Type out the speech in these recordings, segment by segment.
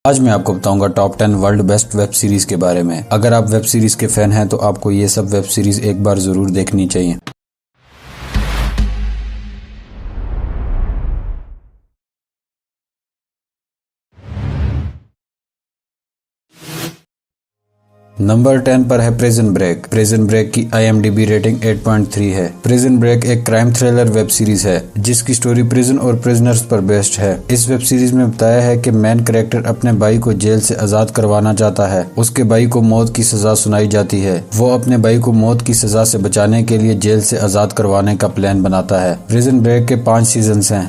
आज मैं आपको बताऊंगा top 10 world best web series के बारे में। अगर आप वेब सीरीज के फैन हैं तो आपको ये सब वेब सीरीज एक बार जरूर देखनी चाहिए। नंबर 10 पर है प्रिजन ब्रेक। प्रिजन ब्रेक की IMDb रेटिंग 8.3 है। प्रिजन ब्रेक एक क्राइम थ्रिलर वेब सीरीज है जिसकी स्टोरी प्रिजन और प्रिजनर्स पर बेस्ड है। इस वेब सीरीज में बताया है कि मेन कैरेक्टर अपने भाई को जेल से आजाद करवाना चाहता है। उसके भाई को मौत की सजा सुनाई जाती है। वो अपने भाई को मौत की सजा से बचाने के लिए जेल से आजाद करवाने का प्लान बनाता है। प्रिजन ब्रेक के 5 सीजन हैं।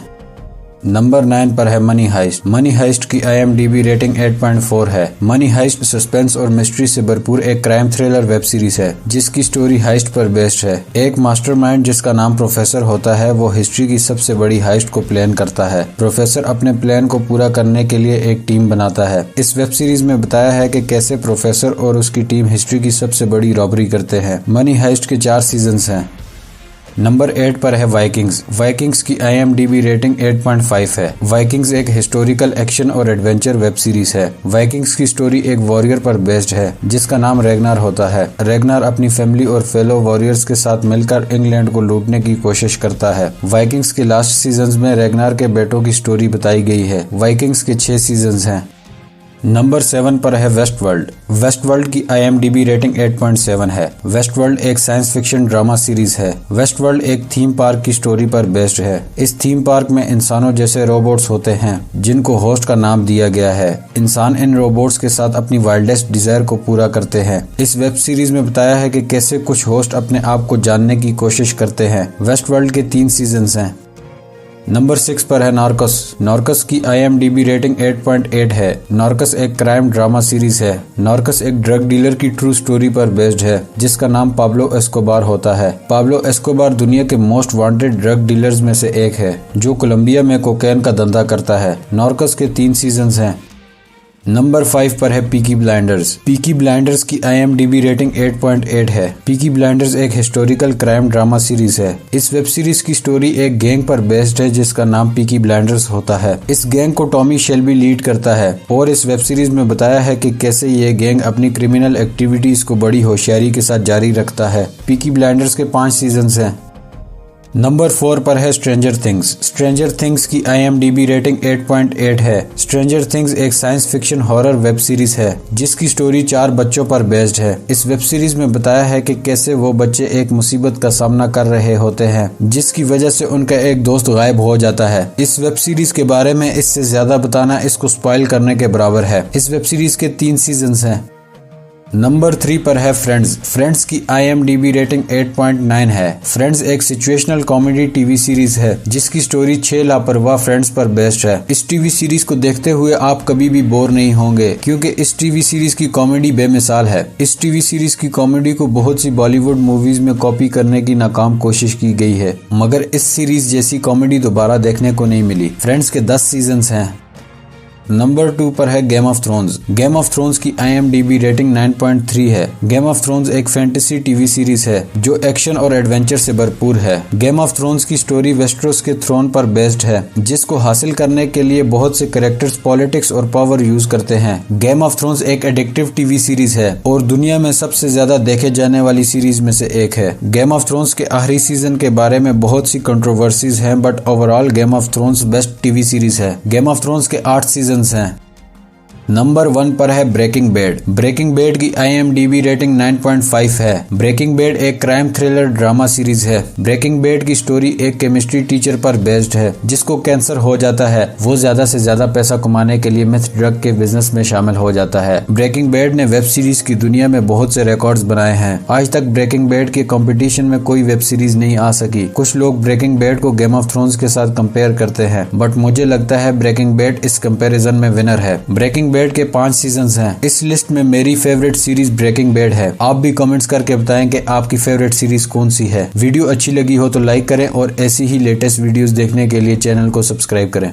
नंबर 9 पर है मनी हाइस्ट। मनी हाइस्ट की IMDb रेटिंग 8.4 है। मनी हाइस्ट सस्पेंस और मिस्ट्री से भरपूर एक क्राइम थ्रिलर वेब सीरीज है जिसकी स्टोरी हाइस्ट पर बेस्ड है। एक मास्टरमाइंड जिसका नाम प्रोफेसर होता है वो हिस्ट्री की सबसे बड़ी हाइस्ट को प्लान करता है। प्रोफेसर अपने प्लान को पूरा करने के लिए एक टीम बनाता है। इस वेब सीरीज में बताया है कि कैसे प्रोफेसर और उसकी टीम हिस्ट्री की सबसे बड़ी रॉबरी करते हैं। मनी हाइस्ट के 4 सीजन हैं। नंबर 8 पर है वाइकिंग्स। वाइकिंग्स की IMDb रेटिंग 8.5 है। वाइकिंग्स एक हिस्टोरिकल एक्शन और एडवेंचर वेब सीरीज है। वाइकिंग्स की स्टोरी एक वॉरियर पर बेस्ड है जिसका नाम रेगनार होता है। रेगनार अपनी फैमिली और फेलो वॉरियर्स के साथ मिलकर इंग्लैंड को लूटने की कोशिश करता है। वाइकिंग्स के लास्ट सीजन में रेगनार के बेटों की स्टोरी बताई गई है। वाइकिंग्स के 6 सीजन हैं। नंबर 7 पर है वेस्ट वर्ल्ड। वेस्ट वर्ल्ड की IMDb रेटिंग 8.7 है। वेस्ट वर्ल्ड एक साइंस फिक्शन ड्रामा सीरीज है। वेस्ट वर्ल्ड एक थीम पार्क की स्टोरी पर बेस्ड है। इस थीम पार्क में इंसानों जैसे रोबोट्स होते हैं जिनको होस्ट का नाम दिया गया है। इंसान इन रोबोट्स के साथ अपनी वाइल्डेस्ट डिजायर को पूरा करते हैं। इस वेब सीरीज में बताया है कि कैसे कुछ होस्ट अपने आप को जानने की कोशिश करते हैं। वेस्ट वर्ल्ड के 3 सीजन हैं। नंबर 6 पर है नार्कोस। नार्कोस की IMDb रेटिंग 8.8 है। नार्कोस एक क्राइम ड्रामा सीरीज है। नार्कोस एक ड्रग डीलर की ट्रू स्टोरी पर बेस्ड है जिसका नाम पाब्लो एस्कोबार होता है। पाब्लो एस्कोबार दुनिया के मोस्ट वांटेड ड्रग डीलर्स में से एक है जो कोलंबिया में कोकेन का धंधा करता है। नार्कोस के 3 सीजन हैं। नंबर 5 पर है पीकी ब्लाइंडर्स। पीकी ब्लाइंडर्स की IMDb रेटिंग 8.8 है। पीकी ब्लाइंडर्स एक हिस्टोरिकल क्राइम ड्रामा सीरीज है। इस वेब सीरीज की स्टोरी एक गैंग पर बेस्ड है जिसका नाम पीकी ब्लाइंडर्स होता है। इस गैंग को टॉमी शेल्बी लीड करता है और इस वेब सीरीज में बताया है कि कैसे ये गैंग अपनी क्रिमिनल एक्टिविटीज को बड़ी होशियारी के साथ जारी रखता है। पीकी ब्लाइंडर्स के 5 सीजन हैं। नंबर 4 पर है स्ट्रेंजर थिंग्स। स्ट्रेंजर थिंग्स की IMDb रेटिंग 8.8 है। स्ट्रेंजर थिंग्स एक science fiction horror web series है जिसकी स्टोरी 4 बच्चों पर बेस्ड है। इस वेब सीरीज में बताया है कि कैसे वो बच्चे एक मुसीबत का सामना कर रहे होते हैं जिसकी वजह से उनका एक दोस्त गायब हो जाता है। इस वेब सीरीज के बारे में इससे ज्यादा बताना इसको स्पॉइल करने के बराबर है। इस वेब सीरीज के 3 सीजन हैं। नंबर 3 पर है फ्रेंड्स। फ्रेंड्स की IMDb रेटिंग 8.9 है। फ्रेंड्स एक सिचुएशनल कॉमेडी टीवी सीरीज है जिसकी स्टोरी 6 लापरवाह फ्रेंड्स पर बेस्ड है। इस टीवी सीरीज को देखते हुए आप कभी भी बोर नहीं होंगे क्योंकि इस टीवी सीरीज की कॉमेडी बेमिसाल है। इस टीवी सीरीज की कॉमेडी को बहुत सी बॉलीवुड मूवीज में कॉपी करने की नाकाम कोशिश की गई है मगर इस सीरीज जैसी कॉमेडी दोबारा देखने को नहीं मिली। फ्रेंड्स के 10 सीजन हैं। नंबर 2 पर है game of thrones. Game of thrones की IMDb रेटिंग 9.3 है। गेम ऑफ थ्रोन्स एक फैंटेसी टीवी सीरीज है जो एक्शन और एडवेंचर से भरपूर है। गेम ऑफ थ्रोन्स की स्टोरी वेस्टरोस के थ्रोन पर बेस्ड है जिसको हासिल करने के लिए बहुत से कैरेक्टर्स पॉलिटिक्स और पावर यूज करते हैं। गेम ऑफ थ्रोन्स एक एडिक्टिव टीवी सीरीज है और दुनिया में सबसे ज्यादा देखे जाने वाली सीरीज में से एक है। गेम ऑफ थ्रोन्स के आखिरी सीजन के बारे में बहुत सी कंट्रोवर्सीज हैं but overall game of thrones best TV series है। गेम ऑफ थ्रोन्स के 8 सीजन हैं। नंबर 1 पर है ब्रेकिंग बैड। ब्रेकिंग बैड की IMDb रेटिंग 9.5 है। ब्रेकिंग बैड एक क्राइम थ्रिलर ड्रामा सीरीज है। ब्रेकिंग बैड की स्टोरी एक केमिस्ट्री टीचर पर बेस्ड है जिसको कैंसर हो जाता है। वो ज्यादा से ज्यादा पैसा कमाने के लिए मेथ ड्रग के बिजनेस में शामिल हो जाता है। ब्रेकिंग बैड ने वेब सीरीज की दुनिया में बहुत से रिकॉर्ड्स बनाए हैं। आज तक ब्रेकिंग बैड के कंपटीशन में कोई वेब सीरीज नहीं आ सकी। कुछ लोग ब्रेकिंग बैड को गेम ऑफ थ्रोन्स के साथ कंपेयर करते हैं बट मुझे लगता है ब्रेकिंग बैड इस कंपेरिजन में विनर है। ब्रेकिंग बैड के 5 सीजन्स हैं। इस लिस्ट में मेरी फेवरेट सीरीज ब्रेकिंग बैड है। आप भी कमेंट्स करके बताएं कि आपकी फेवरेट सीरीज कौन सी है। वीडियो अच्छी लगी हो तो लाइक करें और ऐसी ही लेटेस्ट वीडियोस देखने के लिए चैनल को सब्सक्राइब करें।